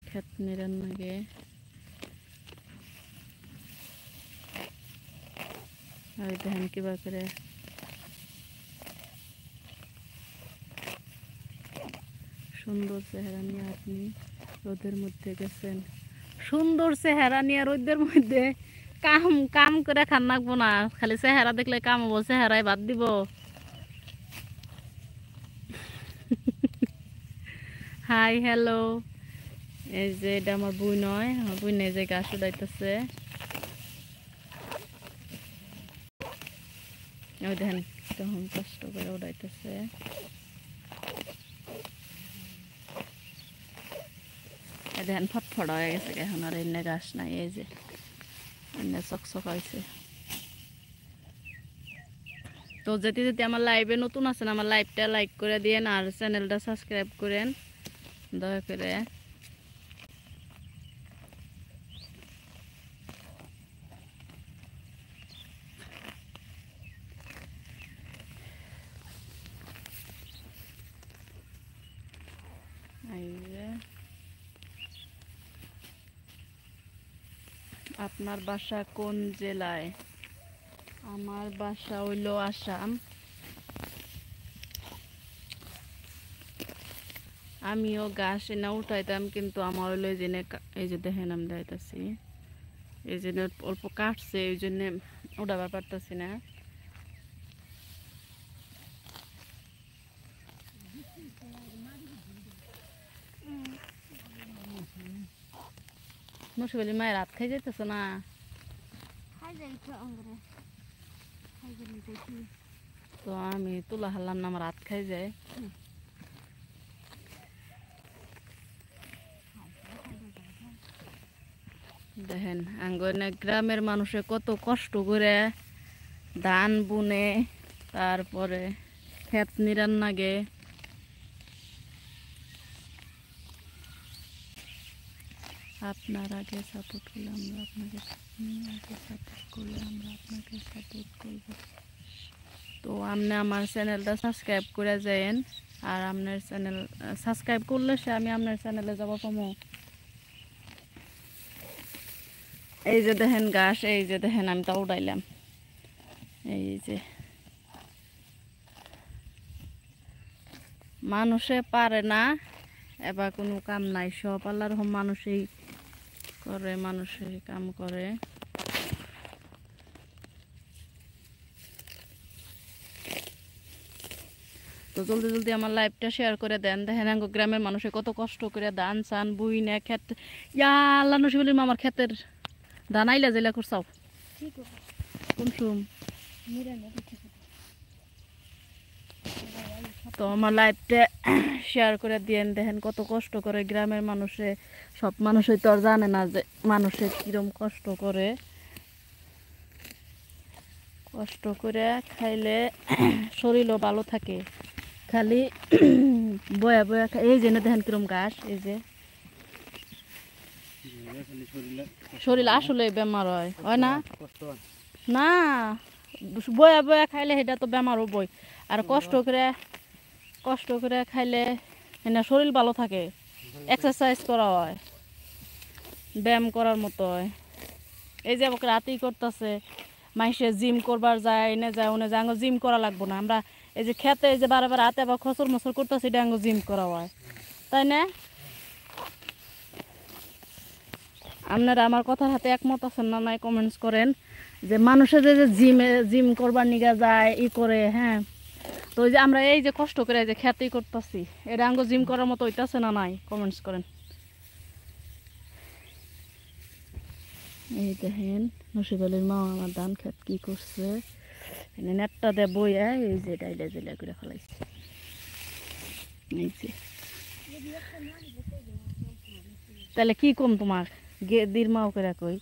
ক্ষেত নিরান লাগে আর দেখেন কিবা করে সুন্দর চেহারা নিয়ে আপনি রোদের মধ্যে গেছেন। সুন্দর চেহারা নিয়ে রোদের মধ্যে কাম কাম করে খান নাকবো না, খালি চেহারা দেখলে কাম হবো, চেহারায় বাদ দিব। হাই হ্যালো, এই যে এটা আমার বই নয়, আমার বই নেই যে গাছ উড়াইতেছে। ওই দেখেন তখন কষ্ট করে উড়াইতেছে। দেখেন ফটফট হয়ে গেছে এখন, আর এনে গাছ নাই, এই যে এনে চকচক হয়েছে। তো যেতে যেতে আমার লাইভে নতুন আছেন, আমার লাইভটা লাইক করে দিয়েন আর চ্যানেলটা সাবস্ক্রাইব করেন দয়া করে। আপনার বাসা কোন জেলায়? আমার বাসা হইল আসাম। আমিও গাছ এনে উঠাইতাম, কিন্তু আমার হইলো এই যে দেখেন আমি দেখাইতেছি, এই জন্য অল্প কাটছে, এই জন্য উঠাবার পারতেছি না। মুশকিল মায়ের রাত খাই যাইতেছ না? তো আমি তুলা হারলাম না, আমার রাত খাই যায়। দেখেন আঙ্গনে গ্রামের মানুষে কত কষ্ট করে ধান বুনে, তারপরে ক্ষেত নিরান লাগে। আপনার আগে সাপোর্ট করলে আমরা আপনাকে সাপোর্ট করলে আমরা আপনাকে সাপোর্ট করব। তো আপনি আমার চ্যানেলটা সাবস্ক্রাইব করে যায়েন, আর আপনার চ্যানেল সাবস্ক্রাইব করলে সে আমি আপনার চ্যানেলে যাব পাবো। এই যে দেখেন গাছ, এই যে দেখেন আমি তা উড়াইলাম, এই যে মানুষে পারে না, এবার কোনো কাম নাই, সব আল্লাহর রহম মানুষই করে, মানুষের কাম করে। তো জলদি জলদি আমার লাইভটা শেয়ার করে দেন। দেখেন গ্রামের মানুষে কত কষ্ট করে ধান চান বুই না ক্ষেত, ইয়া আল্লাহ নসিবুল আমার ক্ষেতের ধান আইলা জেলা করছাও কোন সুম। তো আমার লাইভটা শেয়ার করে দিয়েন। দেখেন কত কষ্ট করে গ্রামের মানুষে, সব মানুষই তো আর জানে না যে মানুষে কিরম কষ্ট করে। কষ্ট করে খাইলে শরীরও ভালো থাকে, খালি বয়া বয়া এই যে দেখেন কিরম গাছ, এই যে শরীর আসলে বেমার হয়, হয় না? না বয়া বয়া খাইলে সেটা তো বেমার হবই, আর কষ্ট করে খাইলে না শরীর ভালো থাকে, এক্সারসাইজ করা হয়, ব্যায়াম করার মতো হয়। এই যে আমাকে রাতেই করতেছে, মাইসে জিম করবার যায়, এনে যায় ওনে যায়, জিম করা লাগবো না। আমরা এই যে খেতে এই যে বারবার রাতে আবার খসর মসর করতেছি, এটা জিম করা হয়, তাই না? আপনারা আমার কথার হাতে একমত আছেন না নাই কমেন্টস করেন। যে মানুষের যে জিম করবার নিগা যায় ই করে, হ্যাঁ, তো ওই যে আমরা এই যে কষ্ট করে যে খেতেই করতেছি, এটা জিম করার মতো হইতাছে না নাই কমেন্টস করেন। এই দেখেন নসিব আলীর মা আমার ধান খেত কি করছে, নেটটা দিয়ে বইয়া এই যে ডাইলে জেলা করে ফেলাইছে। এই যে তাহলে কি কম তোমার গেদির মাও করে কই,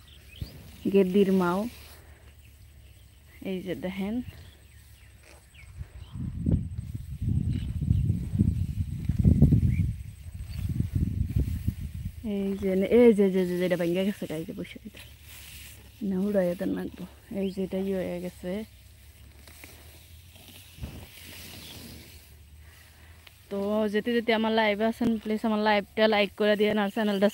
গেদির মাও। এই যে দেখেন এই যে যেটা ভেঙে গেছে এই যে বসে না উড়াই দেন নাকবো, এই যে এটা হয়ে গেছে। তো যেতে যেতে আমার লাইভ আছেন, প্লিজ আমার লাইভটা লাইক করে দিয়ে আর চ্যানেলটা